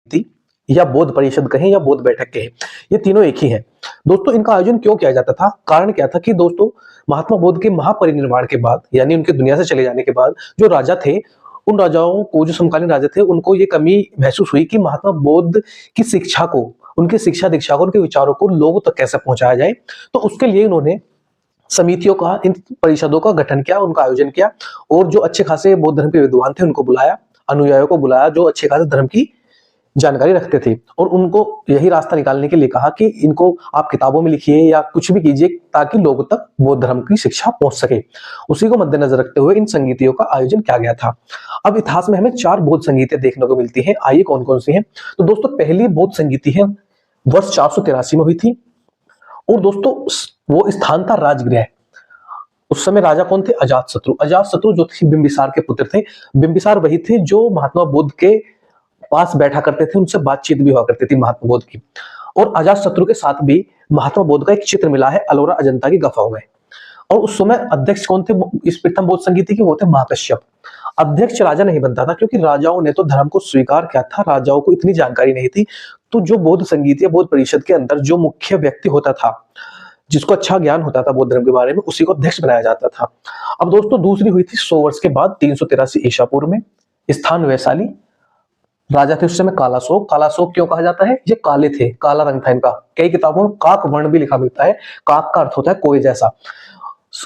थी, या बौद्ध परिषद कहें या बौद्ध बैठक कहें, ये तीनों एक ही हैं। दोस्तों इनका आयोजन क्यों किया जाता था? कारण क्या था कि दोस्तों महात्मा बुद्ध के महापरिनिर्वाण के बाद, यानी उनके दुनिया से चले जाने के बाद, जो राजा थे, उन राजाओं को, जो समकालीन राजा थे, उनको ये कमी महसूस हुई कि महात्मा बुद्ध की शिक्षा को, उनकी शिक्षा दीक्षा को, उनके विचारों को लोगों तक कैसे पहुंचाया जाए। तो उसके लिए उन्होंने समितियों का, इन परिषदों का गठन किया, उनका आयोजन किया, और जो अच्छे खासे बौद्ध धर्म के विद्वान थे उनको बुलाया, अनुयायियों को बुलाया जो अच्छे खासे धर्म की जानकारी रखते थे, और उनको यही रास्ता निकालने के लिए कहा कि इनको आप किताबों में लिखिए या कुछ भी कीजिए ताकि लोगों तक बौद्ध धर्म की शिक्षा पहुंच सके। उसी को मद्देनजर रखते हुए इन संगीतियों का आयोजन किया गया था। अब इतिहास में हमें 4 बौद्ध संगीतियां देखने को मिलती हैं। आइए कौन कौन सी हैं? तो दोस्तों पहली बौद्ध संगीति है वर्ष 483 में हुई थी, और दोस्तों वो स्थान था राजगृह। उस समय राजा कौन थे? अजातशत्रु। अजातशत्रु जो थे बिंबिसार के पुत्र थे। बिंबिसार वही थे जो महात्मा बुद्ध के पास बैठा करते थे, उनसे बातचीत भी हुआ करती थी महात्मा बुद्ध की। और अजातशत्रु के साथ भी महात्मा बुद्ध का एक चित्र मिला है अलोरा अजंता की गुफाओं में। और उस समय अध्यक्ष कौन थे इस प्रथम बौद्ध संगीति के? वो थे महाकश्यप। अध्यक्ष राजा नहीं बनता था क्योंकि राजाओं ने तो धर्म को स्वीकार किया था, राजाओं को इतनी जानकारी नहीं थी। तो जो बौद्ध संगीत या बौद्ध परिषद के अंदर जो मुख्य व्यक्ति होता था, जिसको अच्छा ज्ञान होता था बौद्ध धर्म के बारे में, उसी को अध्यक्ष बनाया जाता था। अब दोस्तों दूसरी हुई थी 100 वर्ष के बाद 383 ईसा पूर्व में। स्थान वैशाली। राजा थे उस समय कालाशोक। कालाशोक क्यों कहा जाता है? ये काले थे, काला रंग था इनका। कई किताबों में काक वर्ण भी लिखा मिलता है। काक का अर्थ होता है कोए जैसा।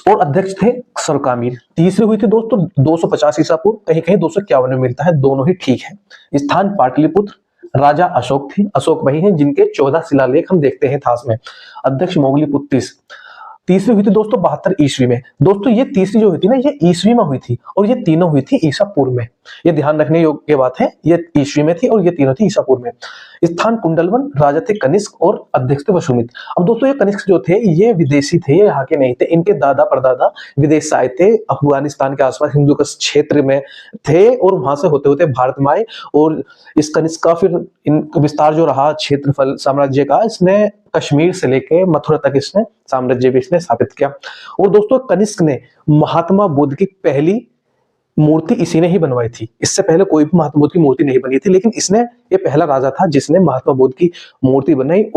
और अध्यक्ष थे सरकामीर। तीसरी हुई थी दोस्तों 250 ईसा पूर्व, कहीं कहीं 251 में मिलता है, दोनों ही ठीक है। स्थान पाटलिपुत्र। राजा अशोक थे। अशोक वही हैं जिनके 14 शिलालेख हम देखते हैं इतिहास में। अध्यक्ष मोगलीपुत्र। तीसरी हुई थी दोस्तों 72 ईस्वी में। दोस्तों ये तीसरी जो हुई थी ना, ये ईस्वी में हुई थी, और ये तीनों हुई थी ईसा पूर्व में। ये ध्यान रखने योग्य बात है, ये ईस्वी में थी और ये तीनों थी ईसा पूर्व में। स्थान कुंडलवन। राजा थे कनिष्क और अध्यक्ष थे वसुमित्र। अब दोस्तों ये कनिष्क जो थे ये विदेशी थे, ये यहाँ के नहीं थे। इनके दादा परदादा विदेश से आए थे, अफगानिस्तान के आसपास हिंदू क्षेत्र में थे, और वहां से होते होते भारत में आए। और इस कनिष्क का फिर विस्तार जो रहा क्षेत्रफल साम्राज्य का, इसने कश्मीर से लेके मथुरा तक इसने साम्राज्य भी इसने स्थापित किया। और दोस्तों कनिष्क ने महात्मा बुद्ध की पहली मूर्ति इसी ने ही बनवाई थी। इससे पहले कोई भी महात्मा बुद्ध की मूर्ति नहीं बनी थी, लेकिन इसने, ये पहला राजा था जिसने महात्मा बुद्ध की मूर्ति बनाई। और